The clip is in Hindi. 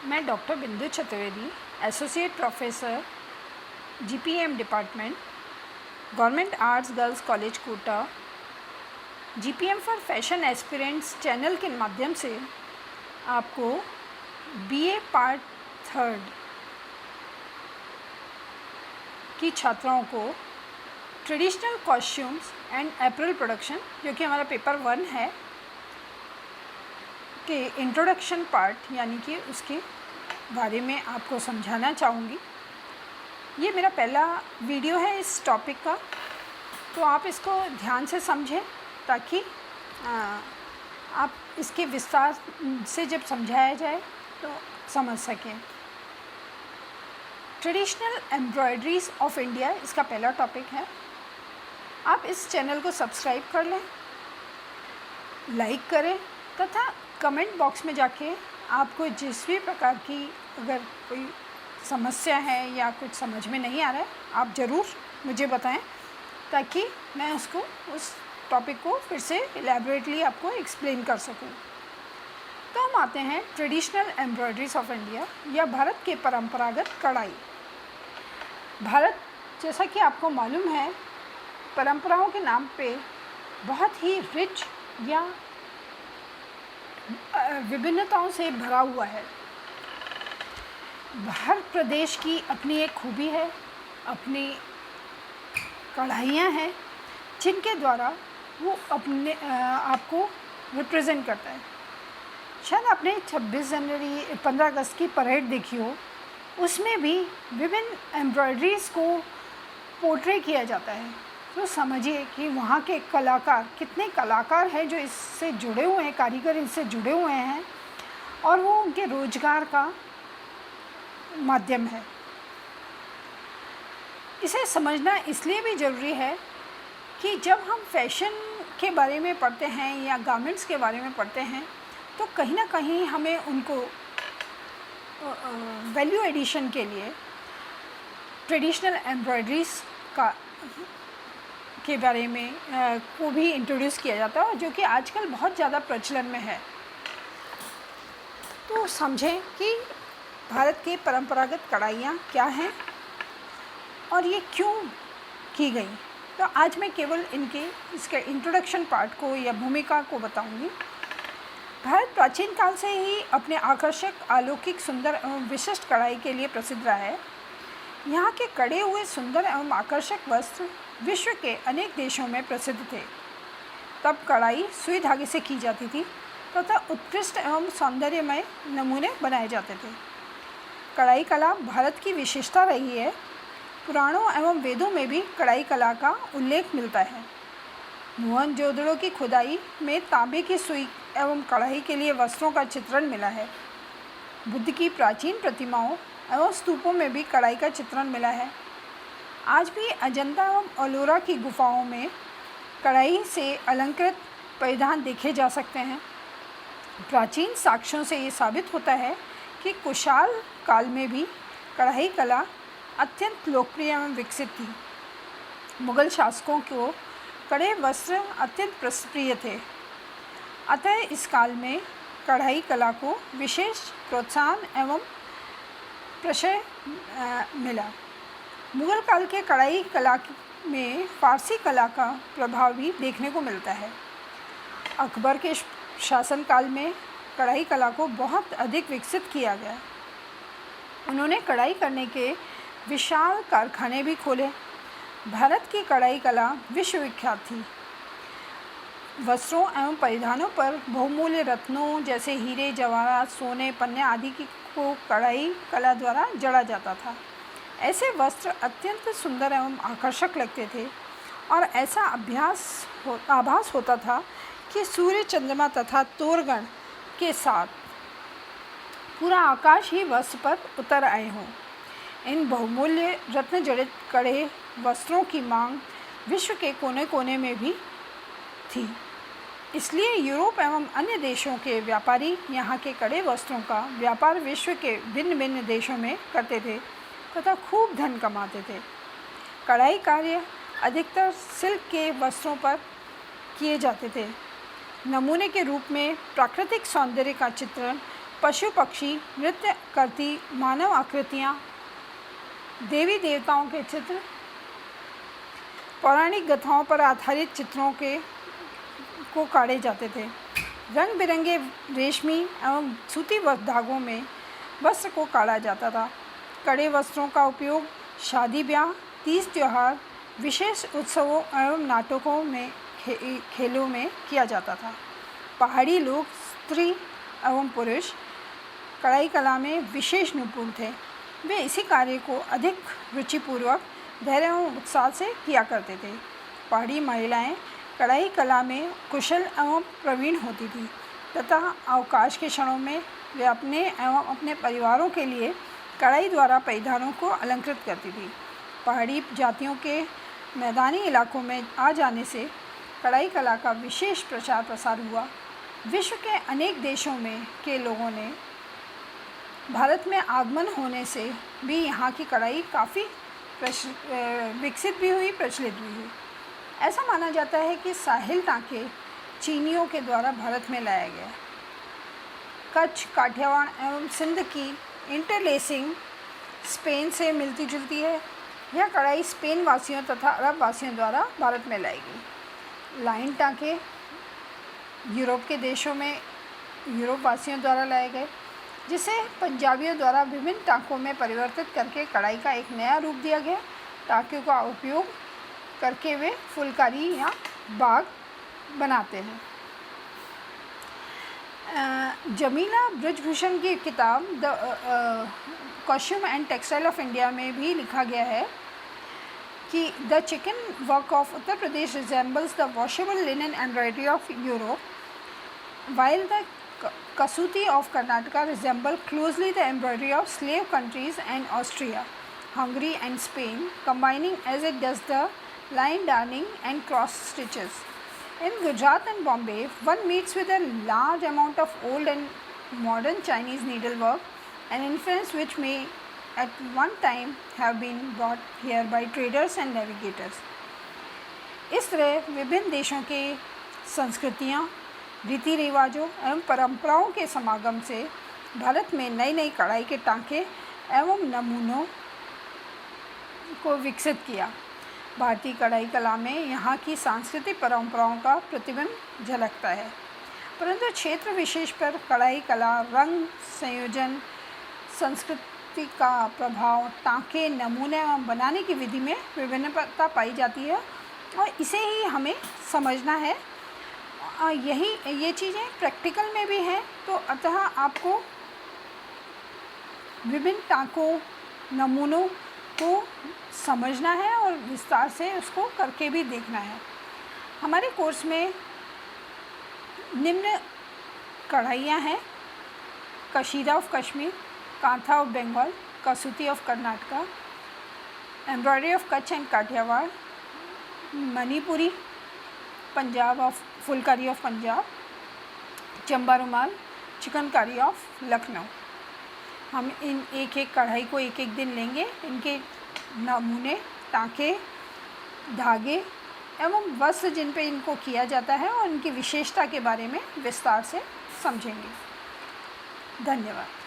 मैं doctor Bindu Chaturvedi, associate professor GPM department, government arts girls college Kota, GPM for fashion aspirants channel के माध्यम से आपको बीए पार्ट 3 की छात्राओं को traditional costumes and apparel production, जो कि हमारा पेपर 1 है, के इंट्रोडक्शन पार्ट यानी कि उसके बारे में आपको समझाना चाहूँगी। ये मेरा पहला वीडियो है इस टॉपिक का, तो आप इसको ध्यान से समझें ताकि आप इसके विस्तार से जब समझाया जाए तो समझ सकें। ट्रेडिशनल एम्ब्रॉयडरीज ऑफ इंडिया इसका पहला टॉपिक है। आप इस चैनल को सब्सक्राइब कर लें, लाइक करें तथा कमेंट बॉक्स में जाके आपको जिस भी प्रकार की अगर कोई समस्या है या कुछ समझ में नहीं आ रहा है, आप ज़रूर मुझे बताएं ताकि मैं उसको उस टॉपिक को फिर से एलैबोरेटली आपको एक्सप्लेन कर सकूं। तो हम आते हैं ट्रेडिशनल एम्ब्रॉयडरीज ऑफ इंडिया या भारत के परंपरागत कढ़ाई। भारत, जैसा कि आपको मालूम है, परंपराओं के नाम पे बहुत ही रिच या विभिन्नताओं से भरा हुआ है। हर प्रदेश की अपनी एक खूबी है, अपनी कढ़ाइयाँ हैं जिनके द्वारा वो अपने आपको रिप्रेजेंट करता है। शायद आपने 26 जनवरी 15 अगस्त की परेड देखी हो, उसमें भी विभिन्न एम्ब्रॉयडरीज़ को पोर्ट्रे किया जाता है। तो समझिए कि वहाँ के कलाकार, कितने कलाकार हैं जो इससे जुड़े हुए हैं, कारीगर इससे जुड़े हुए हैं और वो उनके रोजगार का माध्यम है। इसे समझना इसलिए भी ज़रूरी है कि जब हम फैशन के बारे में पढ़ते हैं या गारमेंट्स के बारे में पढ़ते हैं तो कहीं ना कहीं हमें उनको वैल्यू एडिशन के लिए ट्रेडिशनल एम्ब्रॉयडरीज़ के बारे में को भी इंट्रोड्यूस किया जाता है, जो कि आजकल बहुत ज़्यादा प्रचलन में है। तो समझें कि भारत के परंपरागत कढ़ाइयाँ क्या हैं और ये क्यों की गई। तो आज मैं केवल इसके इंट्रोडक्शन पार्ट को या भूमिका को बताऊंगी। भारत प्राचीन काल से ही अपने आकर्षक, अलौकिक, सुंदर एवं विशिष्ट कढ़ाई के लिए प्रसिद्ध रहा है। यहाँ के कढ़े हुए सुंदर एवं आकर्षक वस्त्र विश्व के अनेक देशों में प्रसिद्ध थे। तब कढ़ाई सुई धागे से की जाती थी तथा उत्कृष्ट एवं सौंदर्यमय नमूने बनाए जाते थे। कढ़ाई कला भारत की विशेषता रही है। पुराणों एवं वेदों में भी कढ़ाई कला का उल्लेख मिलता है। मोहनजोदड़ो की खुदाई में तांबे की सुई एवं कढ़ाई के लिए वस्त्रों का चित्रण मिला है। बुद्ध की प्राचीन प्रतिमाओं एवं स्तूपों में भी कढ़ाई का चित्रण मिला है। आज भी अजंता एवं एलोरा की गुफाओं में कढ़ाई से अलंकृत परिधान देखे जा सकते हैं। प्राचीन साक्ष्यों से ये साबित होता है कि कुशाल काल में भी कढ़ाई कला अत्यंत लोकप्रिय एवं विकसित थी। मुगल शासकों को कढ़े वस्त्र अत्यंत प्रिय थे, अतः इस काल में कढ़ाई कला को विशेष प्रोत्साहन एवं प्रशय मिला। मुगल काल के कढ़ाई कला में फारसी कला का प्रभाव भी देखने को मिलता है। अकबर के शासनकाल में कढ़ाई कला को बहुत अधिक विकसित किया गया। उन्होंने कढ़ाई करने के विशाल कारखाने भी खोले। भारत की कढ़ाई कला विश्वविख्यात थी। वस्त्रों एवं परिधानों पर बहुमूल्य रत्नों जैसे हीरे, जवाहरात, सोने, पन्ने आदि को कढ़ाई कला द्वारा जड़ा जाता था। ऐसे वस्त्र अत्यंत सुंदर एवं आकर्षक लगते थे और ऐसा आभास होता था कि सूर्य, चंद्रमा तथा तोरगण के साथ पूरा आकाश ही वस्त्र पर उतर आए हों। इन बहुमूल्य रत्न जड़ित कढ़े वस्त्रों की मांग विश्व के कोने कोने में भी थी। इसलिए यूरोप एवं अन्य देशों के व्यापारी यहाँ के कढ़े वस्त्रों का व्यापार विश्व के भिन्न भिन्न देशों में करते थे तथा खूब धन कमाते थे। कढ़ाई कार्य अधिकतर सिल्क के वस्त्रों पर किए जाते थे। नमूने के रूप में प्राकृतिक सौंदर्य का चित्रण पशु पक्षी, नृत्य करती मानव आकृतियाँ, देवी देवताओं के चित्र, पौराणिक गाथाओं पर आधारित चित्रों को काढ़े जाते थे। रंग बिरंगे रेशमी एवं सूती धागों में वस्त्र को काढ़ा जाता था। कड़े वस्त्रों का उपयोग शादी ब्याह, तीज त्योहार, विशेष उत्सवों एवं नाटकों में खेलों में किया जाता था। पहाड़ी लोग, स्त्री एवं पुरुष कढ़ाई कला में विशेष निपुण थे। वे इसी कार्य को अधिक रुचिपूर्वक, धैर्य एवं उत्साह से किया करते थे। पहाड़ी महिलाएं कढ़ाई कला में कुशल एवं प्रवीण होती थी तथा अवकाश के क्षणों में वे अपने एवं अपने परिवारों के लिए कढ़ाई द्वारा परिधानों को अलंकृत करती थी। पहाड़ी जातियों के मैदानी इलाकों में आ जाने से कढ़ाई कला का विशेष प्रचार प्रसार हुआ। विश्व के अनेक देशों में के लोगों ने भारत में आगमन होने से भी यहाँ की कढ़ाई काफ़ी विकसित भी हुई, प्रचलित भी हुई। ऐसा माना जाता है कि साहिल टाँके चीनियों के द्वारा भारत में लाया गया। कच्छ, काठियावाड़ एवं सिंध की इंटरलेसिंग स्पेन से मिलती जुलती है। यह कढ़ाई स्पेन वासियों तथा अरब वासियों द्वारा भारत में लाई गई। लाइन टाँके यूरोप के देशों में यूरोप वासियों द्वारा लाए गए, जिसे पंजाबियों द्वारा विभिन्न टाँकों में परिवर्तित करके कढ़ाई का एक नया रूप दिया गया। टाँकों का उपयोग करके वे फुलकारी या बाग बनाते हैं। जमीला ब्रजभूषण की किताब the costume and textile of India में भी लिखा गया है कि the chicken work of Uttar Pradesh resembles the washable linen embroidery of Europe, while the Kasuti of Karnataka resemble closely the embroidery of slave countries and Austria, Hungary and Spain, combining as it does the line darning and cross stitches. In Gujarat and Bombay, one meets with a large amount of old and modern Chinese needlework, an influence which may at one time have been brought here by traders and navigators. इस तरह विभिन्न देशों के संस्कृतियाँ, रीति रिवाजों एवं परंपराओं के समागम से भारत में नई नई कढ़ाई के टाँके एवं नमूनों को विकसित किया। भारतीय कढ़ाई कला में यहाँ की सांस्कृतिक परंपराओं का प्रतिबिंब झलकता है, परंतु क्षेत्र विशेष पर कढ़ाई कला, रंग संयोजन, संस्कृति का प्रभाव, टाँके, नमूने एवं बनाने की विधि में विभिन्नता पाई जाती है और इसे ही हमें समझना है। ये चीज़ें प्रैक्टिकल में भी हैं, तो अतः आपको विभिन्न टाँकों, नमूनों को समझना है और विस्तार से उसको करके भी देखना है। हमारे कोर्स में निम्न कढ़ाइयाँ हैं: Kashida of Kashmir, Kantha of Bengal, Kasuti of Karnataka, embroidery of Kutch and Kathiawar, Manipuri, Punjab of Phulkari of Punjab, Chamba Rumal, Chikankari of Lucknow. हम इन एक एक कढ़ाई को एक एक दिन लेंगे, इनके नमूने, टाँके, धागे एवं वस्त्र जिन पे इनको किया जाता है और इनकी विशेषता के बारे में विस्तार से समझेंगे। धन्यवाद।